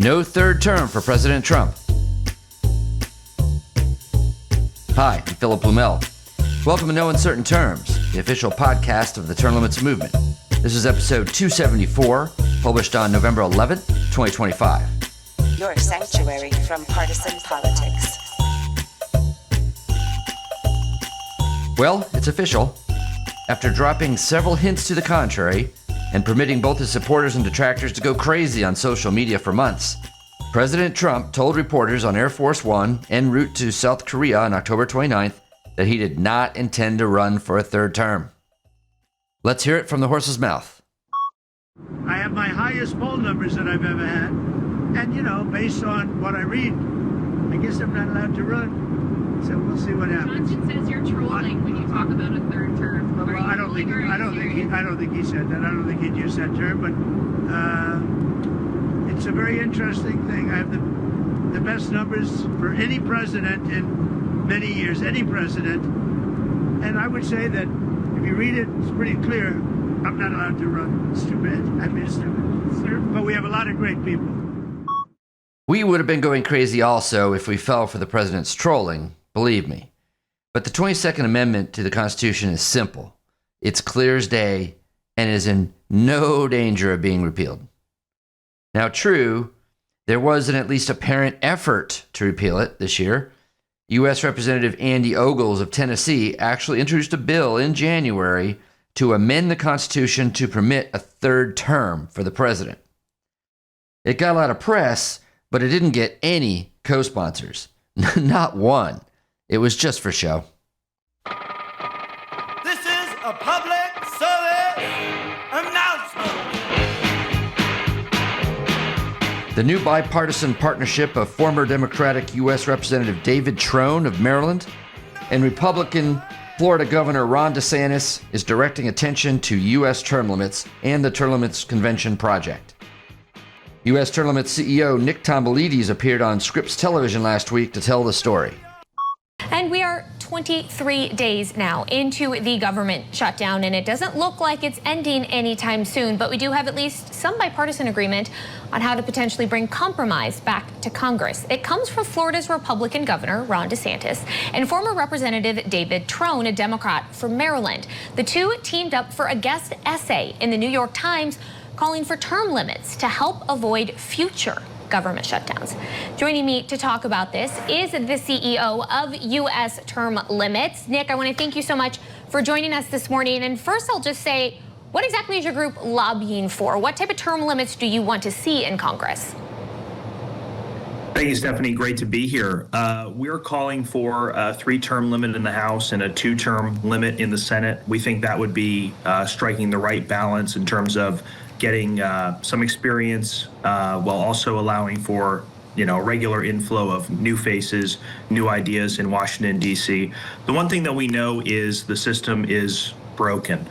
No third term for President Trump. Hi, I'm Philip Blumel. Welcome to No Uncertain Terms, the official podcast of the Term Limits movement. This is episode 274, published on November 11th, 2025. Your sanctuary from partisan politics. Well, it's official. After dropping several hints to the contrary and permitting both his supporters and detractors to go crazy on social media for months, President Trump told reporters on Air Force One en route to South Korea on October 29th that he did not intend to run for a third term. Let's hear it from the horse's mouth. I have my highest poll numbers that I've ever had. And, based on what I read, I guess I'm not allowed to run. So we'll see what happens. Johnson says you're trolling when you talk about a third term. Well, I don't think he said that. I don't think he'd use that term, but it's a very interesting thing. I have the best numbers for any president in many years, any president. And I would say that if you read it, it's pretty clear. I'm not allowed to run. It's too bad. I mean, it's too bad. But we have a lot of great people. We would have been going crazy also if we fell for the president's trolling, believe me. But the 22nd Amendment to the Constitution is simple. It's clear as day and is in no danger of being repealed. Now, true, there was an at least apparent effort to repeal it this year. U.S. Representative Andy Ogles of Tennessee actually introduced a bill in January to amend the Constitution to permit a third term for the president. It got a lot of press, but it didn't get any co-sponsors. Not one. It was just for show. This is a public service announcement. The new bipartisan partnership of former Democratic U.S. Representative David Trone of Maryland and Republican Florida Governor Ron DeSantis is directing attention to U.S. term limits and the Term Limits Convention Project. U.S. Term Limits CEO Nick Tomboulides appeared on Scripps television last week to tell the story. And we are 23 days now into the government shutdown, and it doesn't look like it's ending anytime soon, but we do have at least some bipartisan agreement on how to potentially bring compromise back to Congress. It comes from Florida's Republican Governor, Ron DeSantis, and former Representative David Trone, a Democrat from Maryland. The two teamed up for a guest essay in the New York Times calling for term limits to help avoid future government shutdowns. Joining me to talk about this is the CEO of U.S. Term Limits. Nick, I want to thank you so much for joining us this morning. And first, I'll just say, what exactly is your group lobbying for? What type of term limits do you want to see in Congress? Thank you, Stephanie. Great to be here. We're calling for a 3-term limit in the House and a 2-term limit in the Senate. We think that would be striking the right balance in terms of getting some experience while also allowing for a regular inflow of new faces, new ideas in Washington, D.C. The one thing that we know is the system is broken.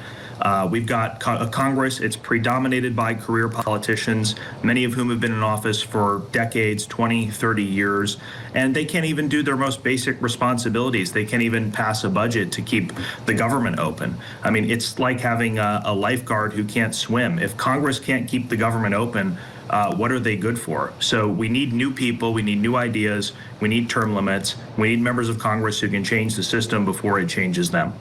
We've got a Congress, it's predominated by career politicians, many of whom have been in office for decades, 20, 30 years, and they can't even do their most basic responsibilities. They can't even pass a budget to keep the government open. I mean, it's like having a lifeguard who can't swim. If Congress can't keep the government open, what are they good for? So we need new people, we need new ideas, we need term limits, we need members of Congress who can change the system before it changes them.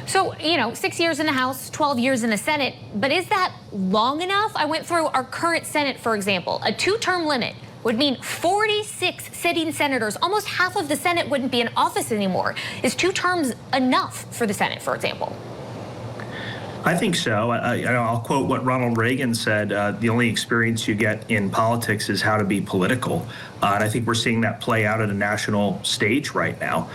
So, 6 years in the House, 12 years in the Senate, but is that long enough? I went through our current Senate, for example. A 2-term limit would mean 46 sitting senators. Almost half of the Senate wouldn't be in office anymore. Is 2 terms enough for the Senate, for example? I think so. I'll quote what Ronald Reagan said, the only experience you get in politics is how to be political. And I think we're seeing that play out at a national stage right now.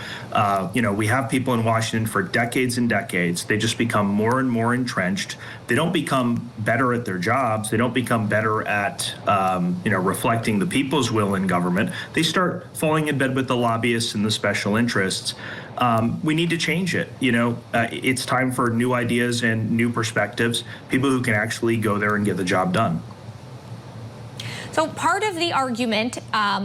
We have people in Washington for decades and decades. They just become more and more entrenched. They don't become better at their jobs. They don't become better at, reflecting the people's will in government. They start falling in bed with the lobbyists and the special interests. We need to change it. It's time for new ideas and new perspectives, people who can actually go there and get the job done. So part of the argument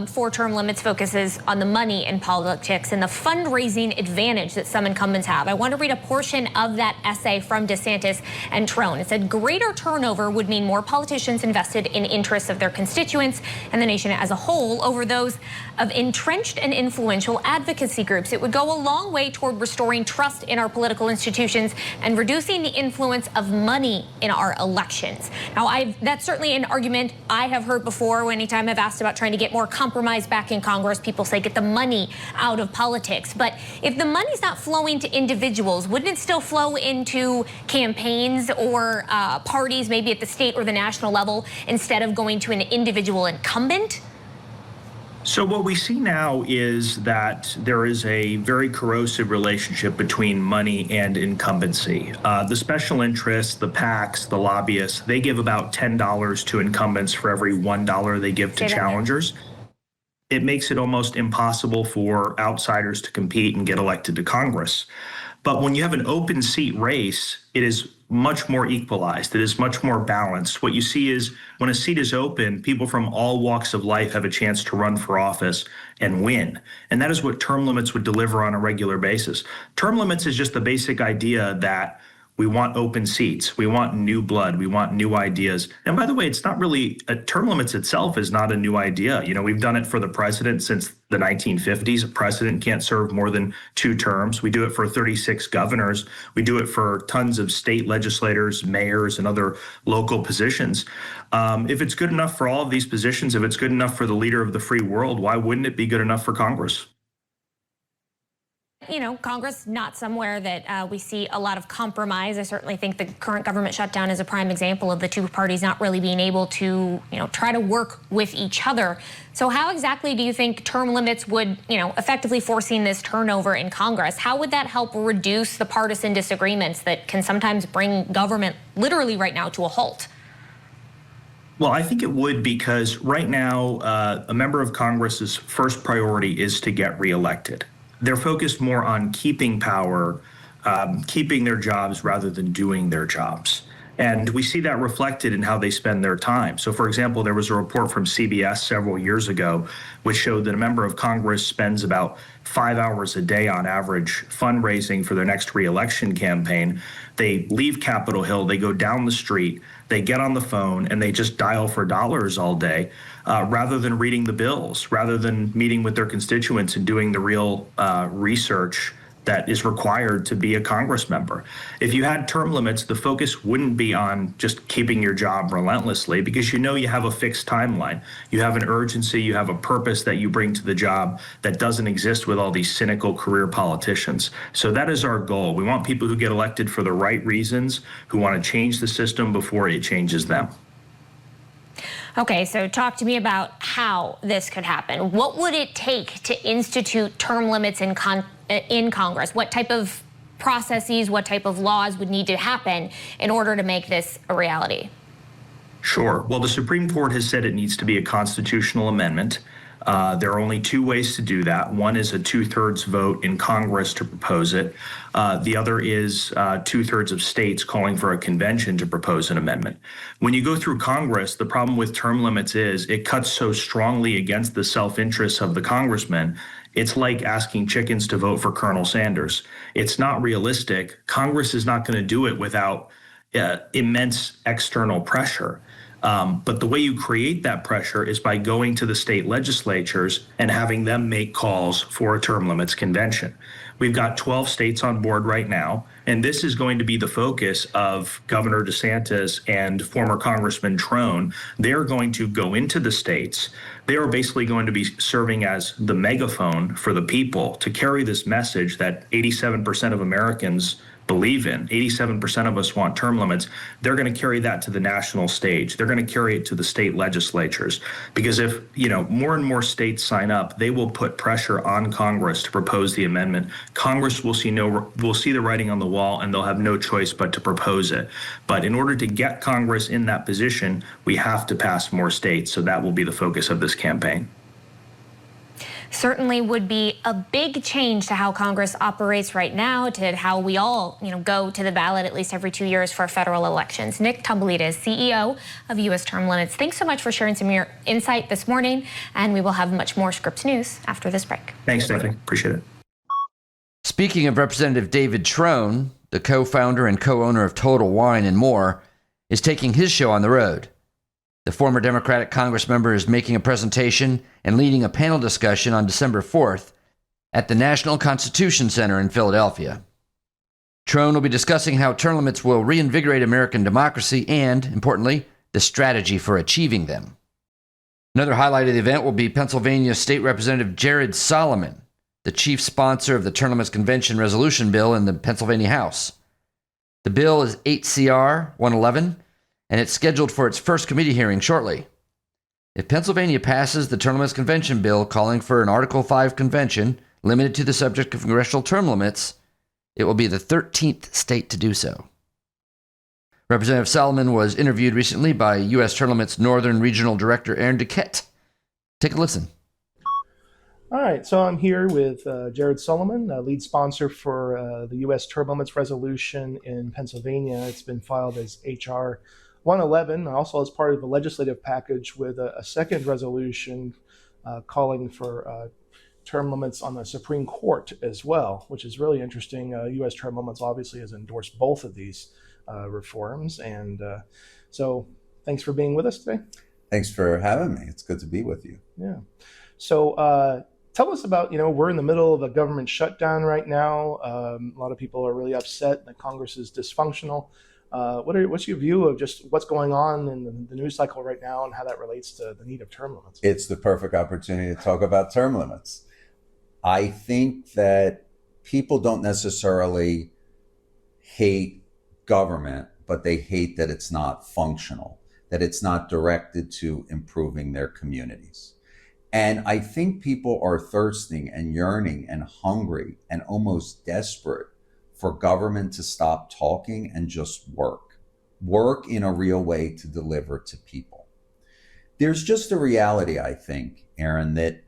for term limits focuses on the money in politics and the fundraising advantage that some incumbents have. I want to read a portion of that essay from DeSantis and Trone. It said greater turnover would mean more politicians invested in interests of their constituents and the nation as a whole over those of entrenched and influential advocacy groups. It would go a long way toward restoring trust in our political institutions and reducing the influence of money in our elections. Now, that's certainly an argument I have heard before. Anytime I've asked about trying to get more compromise back in Congress, people say get the money out of politics. But if the money's not flowing to individuals, wouldn't it still flow into campaigns or parties, maybe at the state or the national level, instead of going to an individual incumbent? So what we see now is that there is a very corrosive relationship between money and incumbency. The special interests, the PACs, the lobbyists, they give about $10 to incumbents for every $1 they give to challengers. It makes it almost impossible for outsiders to compete and get elected to Congress. But when you have an open seat race, it is much more equalized. It is much more balanced. What you see is when a seat is open, people from all walks of life have a chance to run for office and win. And that is what term limits would deliver on a regular basis. Term limits is just the basic idea that we want open seats. We want new blood. We want new ideas. And by the way, it's not really, term limits itself is not a new idea. You know, we've done it for the president since the 1950s. A president can't serve more than 2 terms. We do it for 36 governors. We do it for tons of state legislators, mayors, and other local positions. If it's good enough for all of these positions, if it's good enough for the leader of the free world, why wouldn't it be good enough for Congress? You know, Congress, not somewhere that we see a lot of compromise. I certainly think the current government shutdown is a prime example of the two parties not really being able to, try to work with each other. So how exactly do you think term limits would, effectively forcing this turnover in Congress, how would that help reduce the partisan disagreements that can sometimes bring government literally right now to a halt? Well, I think it would, because right now, a member of Congress's first priority is to get reelected. They're focused more on keeping power, keeping their jobs rather than doing their jobs. And we see that reflected in how they spend their time. So, for example, there was a report from CBS several years ago which showed that a member of Congress spends about 5 hours a day on average fundraising for their next reelection campaign. They leave Capitol Hill, they go down the street, they get on the phone, and they just dial for dollars all day, rather than reading the bills, rather than meeting with their constituents and doing the real research that is required to be a Congress member. If you had term limits, the focus wouldn't be on just keeping your job relentlessly, because you have a fixed timeline. You have an urgency, you have a purpose that you bring to the job that doesn't exist with all these cynical career politicians. So that is our goal. We want people who get elected for the right reasons, who want to change the system before it changes them. Okay, so talk to me about how this could happen. What would it take to institute term limits in Congress? What type of processes, what type of laws would need to happen in order to make this a reality? Sure. Well, the Supreme Court has said it needs to be a constitutional amendment. There are only 2 ways to do that. One is a 2/3 vote in Congress to propose it. The other is 2/3 of states calling for a convention to propose an amendment. When you go through Congress, the problem with term limits is it cuts so strongly against the self-interests of the congressman. It's like asking chickens to vote for Colonel Sanders. It's not realistic. Congress is not going to do it without immense external pressure. But the way you create that pressure is by going to the state legislatures and having them make calls for a term limits convention. We've got 12 states on board right now, and this is going to be the focus of Governor DeSantis and former Congressman Trone. They're going to go into the states. They are basically going to be serving as the megaphone for the people to carry this message that 87% of Americans believe in. 87% of us want term limits. They're going to carry that to the national stage. They're going to carry it to the state legislatures, because if more and more states sign up, they will put pressure on Congress to propose the amendment. Congress will see the writing on the wall, and they'll have no choice but to propose it. But in order to get Congress in that position, we have to pass more states. So that will be the focus of this campaign. certainly would be a big change to how Congress operates right now, to how we all, go to the ballot at least every 2 years for federal elections. Nick Tomboulides, CEO of U.S. Term Limits, thanks so much for sharing some of your insight this morning, and we will have much more Scripps news after this break. Thanks, Stephanie. Appreciate it. Speaking of Representative David Trone, the co-founder and co-owner of Total Wine and More, is taking his show on the road. The former Democratic Congress member is making a presentation and leading a panel discussion on December 4th at the National Constitution Center in Philadelphia. Trone will be discussing how term limits will reinvigorate American democracy and, importantly, the strategy for achieving them. Another highlight of the event will be Pennsylvania State Representative Jared Solomon, the chief sponsor of the Term Limits Convention resolution bill in the Pennsylvania House. The bill is 8 CR 111, and it's scheduled for its first committee hearing shortly. If Pennsylvania passes the Term Limits Convention bill calling for an Article 5 convention limited to the subject of congressional term limits, it will be the 13th state to do so. Representative Solomon was interviewed recently by U.S. Term Limits Northern Regional Director Aaron Duquette. Take a listen. All right, so I'm here with Jared Solomon, lead sponsor for the U.S. Term Limits resolution in Pennsylvania. It's been filed as H.R. 111, also as part of a legislative package with a second resolution calling for term limits on the Supreme Court as well, which is really interesting. U.S. Term Limits obviously has endorsed both of these reforms. And so thanks for being with us today. Thanks for having me. It's good to be with you. Yeah. So tell us about, we're in the middle of a government shutdown right now. A lot of people are really upset that Congress is dysfunctional. What's your view of just what's going on in the news cycle right now and how that relates to the need of term limits? It's the perfect opportunity to talk about term limits. I think that people don't necessarily hate government, but they hate that it's not functional, that it's not directed to improving their communities. And I think people are thirsting and yearning and hungry and almost desperate for government to stop talking and just work in a real way to deliver to people. There's just a reality, I think, Aaron, that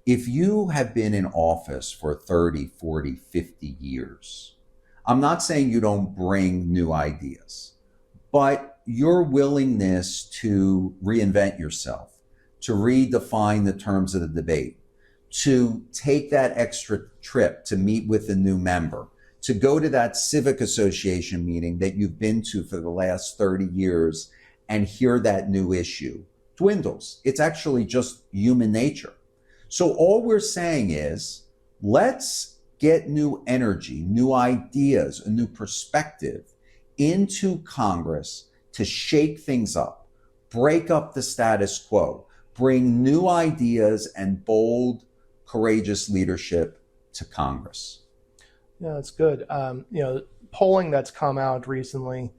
if you have been in office for 30, 40, 50 years, I'm not saying you don't bring new ideas, but your willingness to reinvent yourself, to redefine the terms of the debate, to take that extra trip to meet with a new member, to go to that civic association meeting that you've been to for the last 30 years and hear that new issue dwindles. It's actually just human nature. So all we're saying is, let's get new energy, new ideas, a new perspective into Congress to shake things up, break up the status quo, bring new ideas and bold, courageous leadership to Congress. Yeah, that's good. Polling that's come out recently,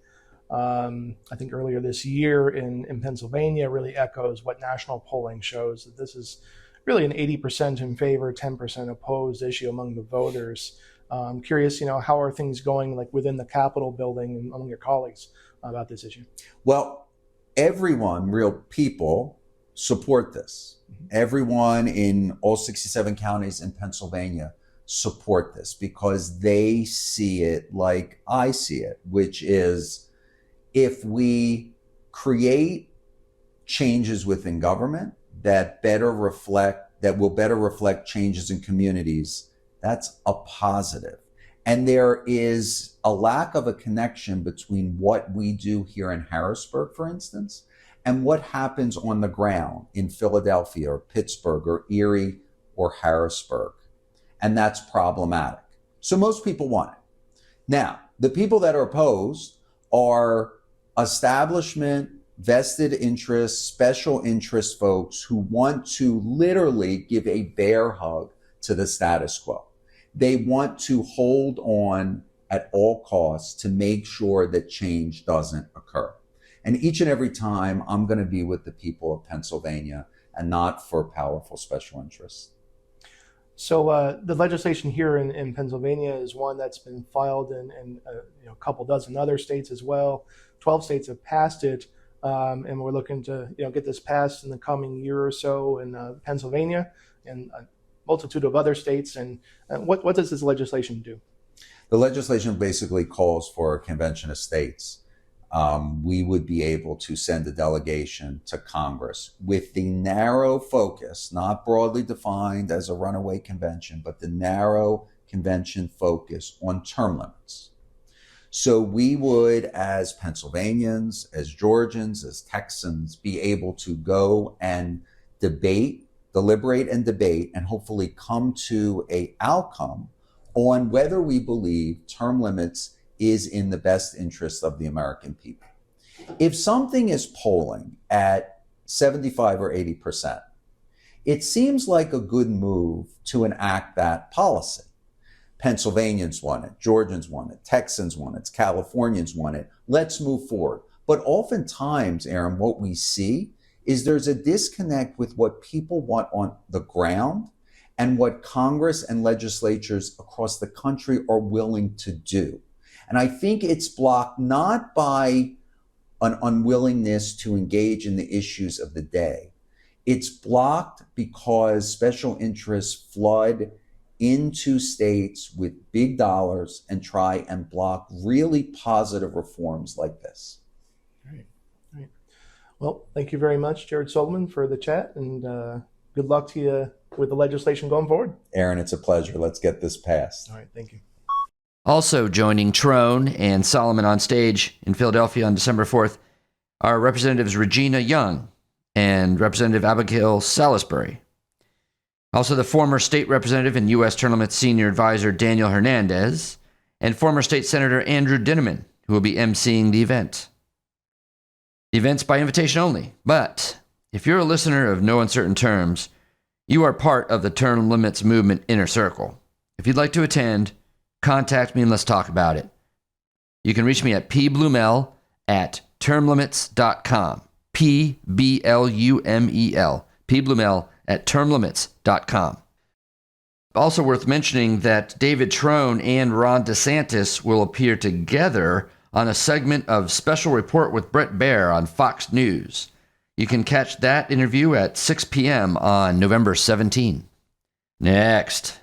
I think earlier this year in Pennsylvania, really echoes what national polling shows, that this is really an 80% in favor, 10% opposed issue among the voters. I'm curious, how are things going like within the Capitol building and among your colleagues about this issue? Well, everyone, real people, support this. Everyone in all 67 counties in Pennsylvania support this because they see it like I see it, which is if we create changes within government that will better reflect changes in communities, that's a positive. And there is a lack of a connection between what we do here in Harrisburg, for instance, and what happens on the ground in Philadelphia or Pittsburgh or Erie or Harrisburg. And that's problematic. So most people want it. Now, the people that are opposed are establishment, vested interests, special interest folks who want to literally give a bear hug to the status quo. They want to hold on at all costs to make sure that change doesn't occur. And each and every time, I'm going to be with the people of Pennsylvania and not for powerful special interests. So the legislation here in Pennsylvania is one that's been filed in a couple dozen other states as well. 12 states have passed it, and we're looking to get this passed in the coming year or so in Pennsylvania. And multitude of other states. And what does this legislation do? The legislation basically calls for a convention of states. We would be able to send a delegation to Congress with the narrow focus, not broadly defined as a runaway convention, but the narrow convention focus on term limits. So we would, as Pennsylvanians, as Georgians, as Texans, be able to go and deliberate and debate, and hopefully come to an outcome on whether we believe term limits is in the best interest of the American people. If something is polling at 75 or 80%, it seems like a good move to enact that policy. Pennsylvanians want it, Georgians want it, Texans want it, Californians want it. Let's move forward. But oftentimes, Aaron, what we see is there's a disconnect with what people want on the ground and what Congress and legislatures across the country are willing to do. And I think it's blocked not by an unwillingness to engage in the issues of the day. It's blocked because special interests flood into states with big dollars and try and block really positive reforms like this. Right. Well, thank you very much, Jared Solomon, for the chat, and good luck to you with the legislation going forward. Aaron, it's a pleasure. Let's get this passed. All right, thank you. Also joining Trone and Solomon on stage in Philadelphia on December 4th are Representatives Regina Young and Representative Abigail Salisbury. Also the former state representative and U.S. Term Limits Senior Advisor Daniel Hernandez and former State Senator Andrew Dinniman, who will be emceeing the event. The event's by invitation only, but if you're a listener of No Uncertain Terms, you are part of the term limits movement inner circle. If you'd like to attend, contact me and let's talk about it. You can reach me at pblumel@termlimits.com. PBLUMEL. pblumel@termlimits.com. Also worth mentioning that David Trone and Ron DeSantis will appear together on a segment of Special Report with Bret Baier on Fox News. You can catch that interview at 6 p.m. on November 17. Next,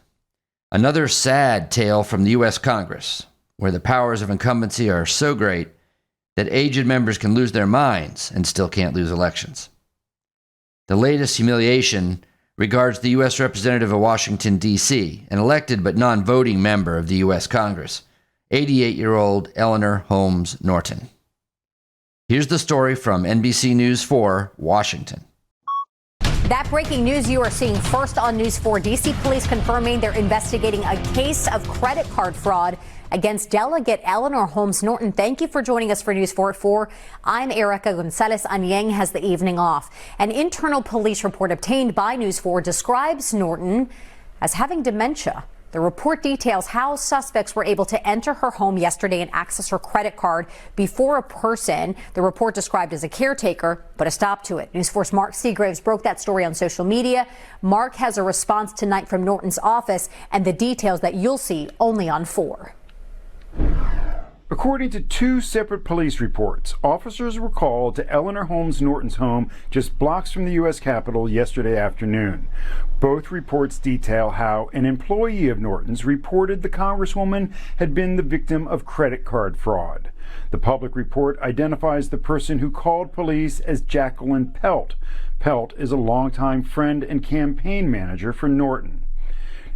another sad tale from the U.S. Congress, where the powers of incumbency are so great that aged members can lose their minds and still can't lose elections. The latest humiliation regards the U.S. Representative of Washington, D.C., an elected but non-voting member of the U.S. Congress, 88-year-old Eleanor Holmes Norton. Here's the story from NBC News 4, Washington. That breaking news you are seeing first on News 4. D.C. police confirming they're investigating a case of credit card fraud against Delegate Eleanor Holmes Norton. Thank you for joining us for News 4 at 4. I'm Erica Gonzalez. Anyang has the evening off. An internal police report obtained by News 4 describes Norton as having dementia. The report details how suspects were able to enter her home yesterday and access her credit card before a person the report described as a caretaker put a stop to it. News 4's Mark Seagraves broke that story on social media. Mark has a response tonight from Norton's office and the details that you'll see only on 4. According to two separate police reports, officers were called to Eleanor Holmes Norton's home just blocks from the U.S. Capitol yesterday afternoon. Both reports detail how an employee of Norton's reported the Congresswoman had been the victim of credit card fraud. The public report identifies the person who called police as Jacqueline Pelt. Pelt is a longtime friend and campaign manager for Norton.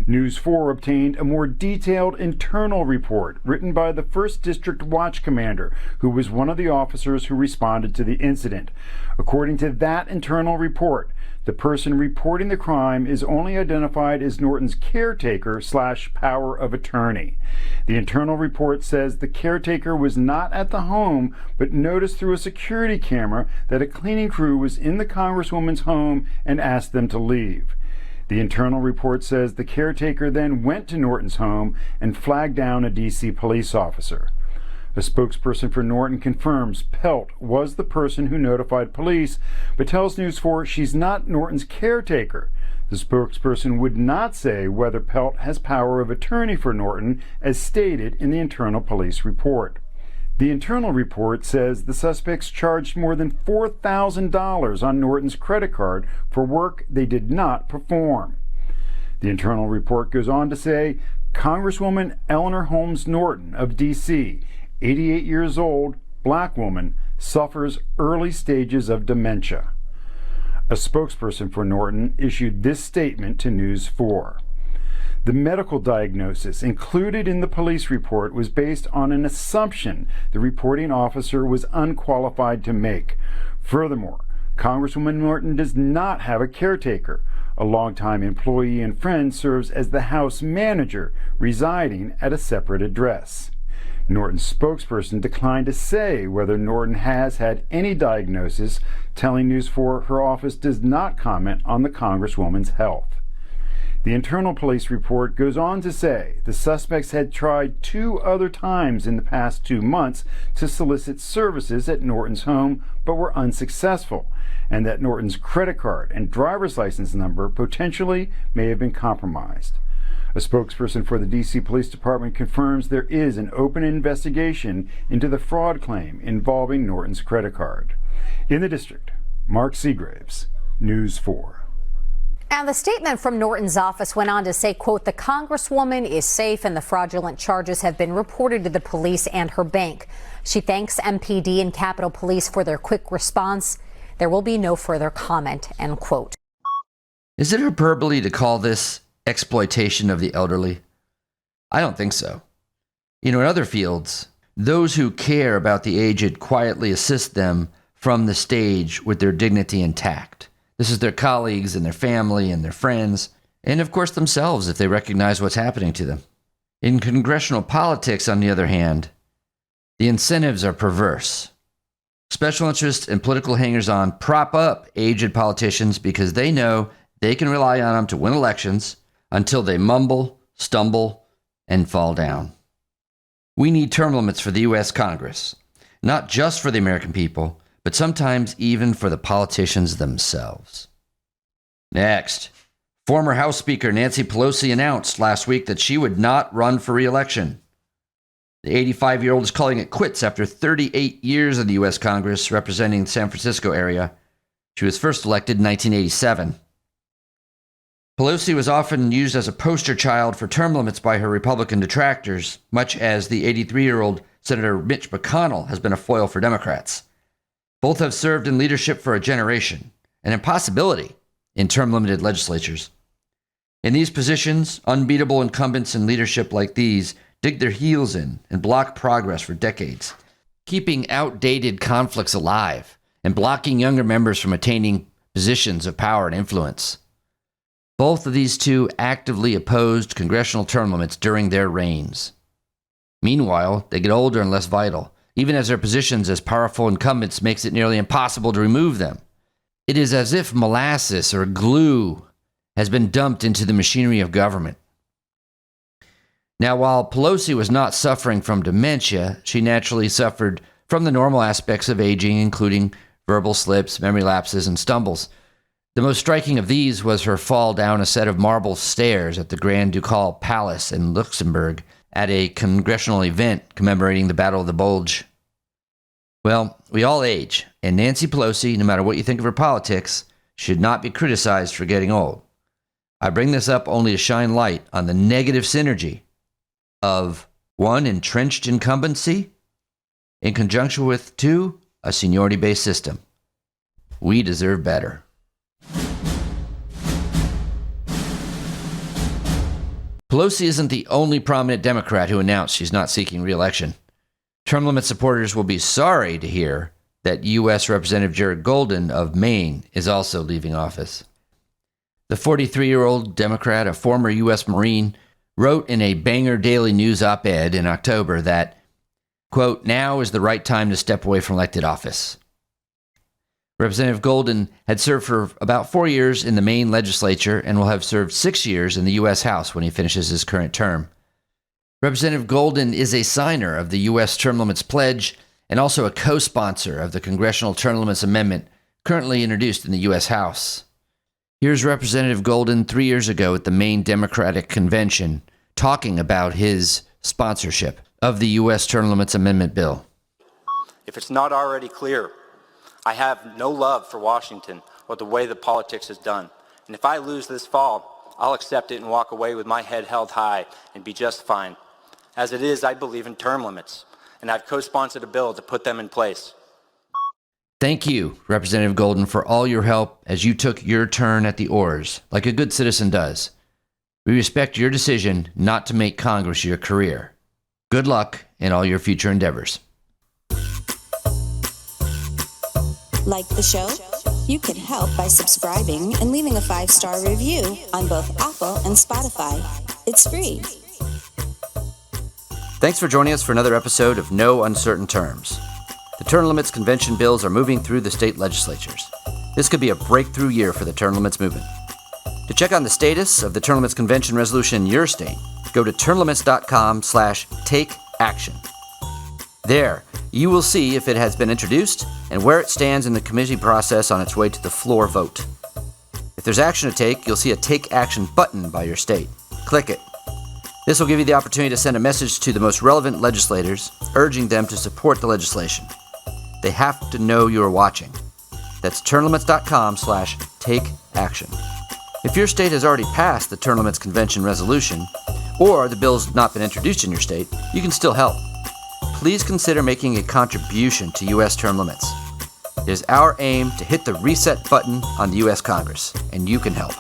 News 4 obtained a more detailed internal report written by the 1st District Watch Commander, who was one of the officers who responded to the incident. According to that internal report, the person reporting the crime is only identified as Norton's caretaker/power of attorney. The internal report says the caretaker was not at the home, but noticed through a security camera that a cleaning crew was in the Congresswoman's home and asked them to leave. The internal report says the caretaker then went to Norton's home and flagged down a D.C. police officer. A spokesperson for Norton confirms Pelt was the person who notified police, but tells News 4 she's not Norton's caretaker. The spokesperson would not say whether Pelt has power of attorney for Norton, as stated in the internal police report. The internal report says the suspects charged more than $4,000 on Norton's credit card for work they did not perform. The internal report goes on to say Congresswoman Eleanor Holmes Norton of D.C., 88 years old, black woman, suffers early stages of dementia. A spokesperson for Norton issued this statement to News 4. The medical diagnosis included in the police report was based on an assumption the reporting officer was unqualified to make. Furthermore, Congresswoman Norton does not have a caretaker. A longtime employee and friend serves as the House manager, residing at a separate address. Norton's spokesperson declined to say whether Norton has had any diagnosis, telling News 4 her office does not comment on the Congresswoman's health. The internal police report goes on to say the suspects had tried 2 other times in the past 2 months to solicit services at Norton's home, but were unsuccessful, and that Norton's credit card and driver's license number potentially may have been compromised. A spokesperson for the D.C. Police Department confirms there is an open investigation into the fraud claim involving Norton's credit card. In the district, Mark Seagraves, News 4. And the statement from Norton's office went on to say, quote, the Congresswoman is safe and the fraudulent charges have been reported to the police and her bank. She thanks MPD and Capitol Police for their quick response. There will be no further comment, end quote. Is it hyperbole to call this exploitation of the elderly? I don't think so. In other fields, those who care about the aged quietly assist them from the stage with their dignity intact. This is their colleagues and their family and their friends, and of course themselves if they recognize what's happening to them. In congressional politics, on the other hand, the incentives are perverse. Special interests and political hangers-on prop up aged politicians because they know they can rely on them to win elections until they mumble, stumble, and fall down. We need term limits for the U.S. Congress, not just for the American people, but sometimes even for the politicians themselves. Next, former House Speaker Nancy Pelosi announced last week that she would not run for re-election. The 85-year-old is calling it quits after 38 years in the U.S. Congress representing the San Francisco area. She was first elected in 1987. Pelosi was often used as a poster child for term limits by her Republican detractors, much as the 83-year-old Senator Mitch McConnell has been a foil for Democrats. Both have served in leadership for a generation, an impossibility in term-limited legislatures. In these positions, unbeatable incumbents in leadership like these dig their heels in and block progress for decades, keeping outdated conflicts alive and blocking younger members from attaining positions of power and influence. Both of these two actively opposed congressional term limits during their reigns. Meanwhile, they get older and less vital, even as their positions as powerful incumbents makes it nearly impossible to remove them. It is as if molasses or glue has been dumped into the machinery of government. Now, while Pelosi was not suffering from dementia, she naturally suffered from the normal aspects of aging, including verbal slips, memory lapses, and stumbles. The most striking of these was her fall down a set of marble stairs at the Grand Ducal Palace in Luxembourg at a congressional event commemorating the Battle of the Bulge. Well, we all age, and Nancy Pelosi, no matter what you think of her politics, should not be criticized for getting old. I bring this up only to shine light on the negative synergy of 1, entrenched incumbency, in conjunction with 2, a seniority-based system. We deserve better. Pelosi isn't the only prominent Democrat who announced she's not seeking re-election. Term limit supporters will be sorry to hear that U.S. Representative Jared Golden of Maine is also leaving office. The 43-year-old Democrat, a former U.S. Marine, wrote in a Bangor Daily News op-ed in October that, quote, now is the right time to step away from elected office. Representative Golden had served for about 4 years in the Maine legislature and will have served 6 years in the U.S. House when he finishes his current term. Representative Golden is a signer of the U.S. Term Limits Pledge and also a co-sponsor of the Congressional Term Limits Amendment currently introduced in the U.S. House. Here's Representative Golden 3 years ago at the Maine Democratic Convention talking about his sponsorship of the U.S. Term Limits Amendment bill. If it's not already clear, I have no love for Washington or the way that politics is done. And if I lose this fall, I'll accept it and walk away with my head held high and be just fine. As it is, I believe in term limits, and I've co-sponsored a bill to put them in place. Thank you, Representative Golden, for all your help as you took your turn at the oars, like a good citizen does. We respect your decision not to make Congress your career. Good luck in all your future endeavors. Like the show? You can help by subscribing and leaving a 5-star review on both Apple and Spotify. It's free. Thanks for joining us for another episode of No Uncertain Terms. The term limits convention bills are moving through the state legislatures. This could be a breakthrough year for the term limits movement. To check on the status of the term limits convention resolution in your state, go to termlimits.com/takeaction. There, you will see if it has been introduced and where it stands in the committee process on its way to the floor vote. If there's action to take, you'll see a Take Action button by your state. Click it. This will give you the opportunity to send a message to the most relevant legislators, urging them to support the legislation. They have to know you are watching. That's termlimits.com/takeaction. If your state has already passed the term limits convention resolution, or the bill's not been introduced in your state, you can still help. Please consider making a contribution to U.S. term limits. It is our aim to hit the reset button on the U.S. Congress, and you can help.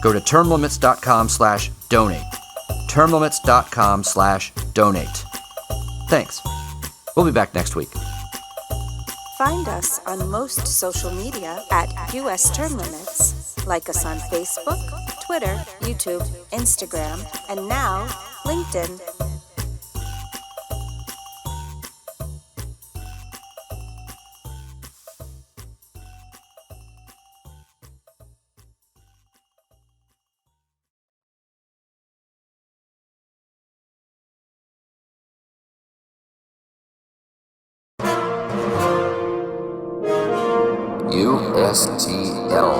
Go to termlimits.com/donate. termlimits.com/donate. Thanks. We'll be back next week. Find us on most social media at US Term Limits. Like us on Facebook, Twitter, YouTube, Instagram, and now LinkedIn. USTL.